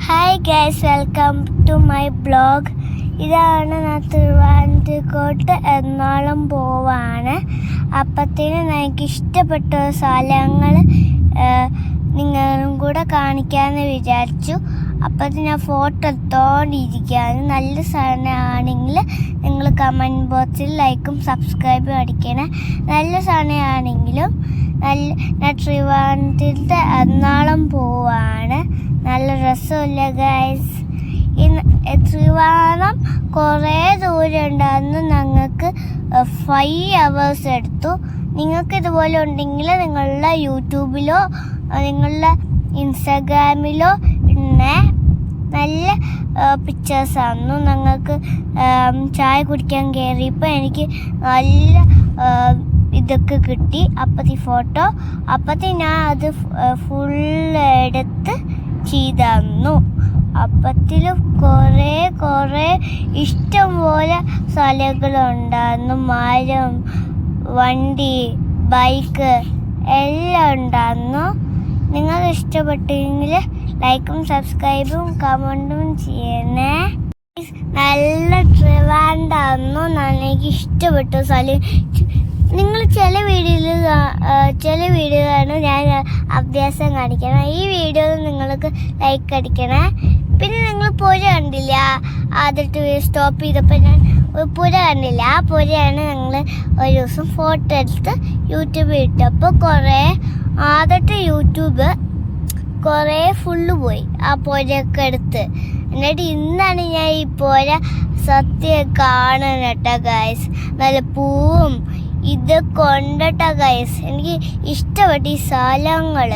Hi guys, welcome to my blog. ഇതാണ് ഞാൻ തിരുവനന്തപുരത്ത് എറണാകുളം പോവാണ്. അപ്പത്തേന് എനിക്ക് ഇഷ്ടപ്പെട്ട സ്ഥലങ്ങൾ നിങ്ങളും കൂടെ കാണിക്കാമെന്ന് വിചാരിച്ചു. അപ്പത്തിന് ഞാൻ ഫോട്ടോ എടുത്തോണ്ടിരിക്കുകയാണ്. നല്ല സാധനമാണെങ്കിൽ നിങ്ങൾ കമൻറ്റ് ബോക്സിൽ ലൈക്കും സബ്സ്ക്രൈബും അടിക്കണേ. നല്ല സാധനമാണെങ്കിലും ഞാൻ ട്രിവാൻഡ്രത്ത് എറണാകുളം പോവാണ്. നല്ല രസമില്ല ഗൈസ്. ട്രിവാൻഡ്രം കുറേ ദൂരം ഉണ്ടായിരുന്നു. ഞങ്ങൾക്ക് 5 hours എടുത്തു. നിങ്ങൾക്ക് ഇതുപോലെ ഉണ്ടെങ്കിൽ നിങ്ങളുടെ യൂട്യൂബിലോ നിങ്ങളുടെ ഇൻസ്റ്റാഗ്രാമിലോ നല്ല പിക്ചേഴ്സായിരുന്നു. ഞങ്ങൾക്ക് ചായ കുടിക്കാൻ കയറിയപ്പോൾ എനിക്ക് നല്ല ഇതൊക്കെ കിട്ടി. അപ്പത്തി ഫോട്ടോ ഞാൻ അത് ഫുള്ള് എടുത്ത് ചെയ്തു. അപ്പത്തിൽ കുറേ ഇഷ്ടം പോലെ സ്ഥലങ്ങളുണ്ടായിരുന്നു. മരം, വണ്ടി, ബൈക്ക് എല്ലാം ഉണ്ടായിരുന്നു. നിങ്ങൾക്ക് ഇഷ്ടപ്പെട്ടെങ്കിൽ ലൈക്കും സബ്സ്ക്രൈബും കമൻറ്റും ചെയ്യണേ. നല്ല ട്രിവാൻഡ്രമായിരുന്നു. എനിക്ക് ഇഷ്ടപ്പെട്ട സ്ഥലം. നിങ്ങൾ ചില വീഡിയോയിലാണ് ഞാൻ അഭ്യാസം കാണിക്കണം. ഈ വീഡിയോയിൽ നിങ്ങൾക്ക് ലൈക്ക് അടിക്കണേ. പിന്നെ നിങ്ങൾ പുര കണ്ടില്ല, ആദ്യത്തെ സ്റ്റോപ്പ് ചെയ്തപ്പോൾ ഞാൻ പുര കണ്ടില്ല. ആ പുരയാണ് ഞങ്ങൾ ഒരു ദിവസം ഫോട്ടോ എടുത്ത് യൂട്യൂബിൽ ഇട്ടപ്പോൾ ആദ്യത്തെ യൂട്യൂബ് കുറേ ഫുള്ള് പോയി ആ പുരയൊക്കെ എടുത്ത്. എന്നിട്ട് ഇന്നാണ് ഞാൻ ഈ പുര സത്യം കാണണം കേട്ടോ ഗൈസ്. നല്ല പൂവും ഇതൊക്കെ ഉണ്ടട്ടോ ഗൈസ്. എനിക്ക് ഇഷ്ടപ്പെട്ട ഈ സ്ഥലങ്ങൾ.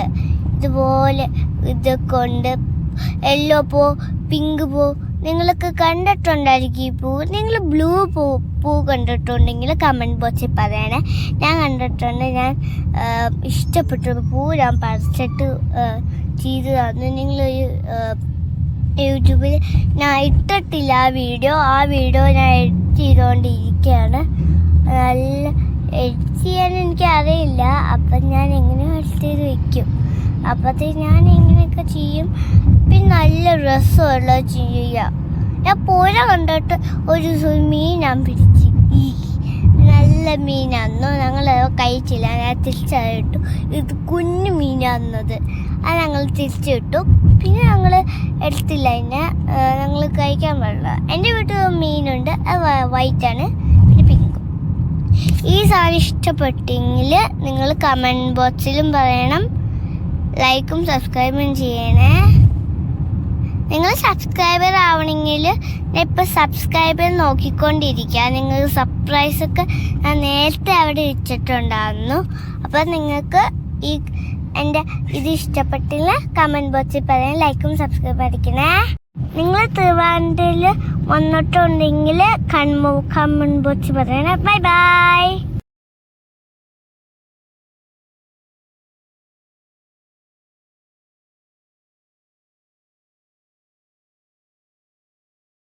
ഇതുപോലെ ഇതൊക്കെ ഉണ്ട്. യെല്ലോ പൂ, പിങ്ക് പൂ നിങ്ങളൊക്കെ കണ്ടിട്ടുണ്ടായിരിക്കും. ഈ പൂ നിങ്ങൾ ബ്ലൂ പൂ കണ്ടിട്ടുണ്ടെങ്കിൽ കമൻറ്റ് ബോക്സിൽ പറയണേ. ഞാൻ കണ്ടിട്ടുണ്ട്. ഞാൻ ഇഷ്ടപ്പെട്ടൊരു പൂ ഞാൻ പറിച്ചിട്ട് ചെയ്ത് തന്നു. നിങ്ങളൊരു യൂട്യൂബിൽ ഞാൻ ഇട്ടിട്ടില്ല ആ വീഡിയോ ഞാൻ എഡിറ്റ് ചെയ്തുകൊണ്ടിരിക്കുകയാണ്. നല്ല എഡിറ്റ് ചെയ്യാൻ എനിക്കറിയില്ല. അപ്പം ഞാൻ എങ്ങനെയോ എഡിറ്റ് ചെയ്ത് വയ്ക്കും. അപ്പത്തേക്ക് ഞാൻ ഇങ്ങനെയൊക്കെ ചെയ്യും. പിന്നെ നല്ല രസമുള്ള ചെയ്യുക. ഞാൻ പുര കണ്ടിട്ട് ഒരു മീൻ ഞാൻ പിടിച്ച്. നല്ല മീനായിരുന്നു. ഞങ്ങൾ കഴിച്ചില്ല. ഞാൻ തിരിച്ചിട്ടു. ഇത് കുഞ്ഞു മീനായിരുന്നത്. അത് ഞങ്ങൾ തിരിച്ചിട്ടു. പിന്നെ ഞങ്ങൾ എടുത്തില്ല. അതിനെ ഞങ്ങൾ കഴിക്കാൻ പാടില്ല. എൻ്റെ വീട്ടിൽ മീനുണ്ട്. അത് വൈറ്റാണ്, പിന്നെ പിങ്കും. ഈ സാധനം ഇഷ്ടപ്പെട്ടെങ്കിൽ നിങ്ങൾ കമൻറ്റ് ബോക്സിലും പറയണം. ലൈക്കും സബ്സ്ക്രൈബും ചെയ്യണേ. നിങ്ങൾ സബ്സ്ക്രൈബർ ആവണമെങ്കിൽ ഞാൻ ഇപ്പോൾ സബ്സ്ക്രൈബർ നോക്കിക്കൊണ്ടിരിക്കുക. നിങ്ങൾ സർപ്രൈസൊക്കെ ഞാൻ നേരത്തെ അവിടെ വെച്ചിട്ടുണ്ടായിരുന്നു. അപ്പോൾ നിങ്ങൾക്ക് എൻ്റെ ഇത് ഇഷ്ടപ്പെട്ടില്ല കമൻറ്റ് ബോക്സിൽ പറയാൻ ലൈക്കും സബ്സ്ക്രൈബ് അടിക്കണേ. നിങ്ങൾ ട്രിവാൻഡ്രത്തിൽ വന്നിട്ടുണ്ടെങ്കിൽ കമൻറ്റ് ബോക്സിൽ പറയണേ. Bye bye.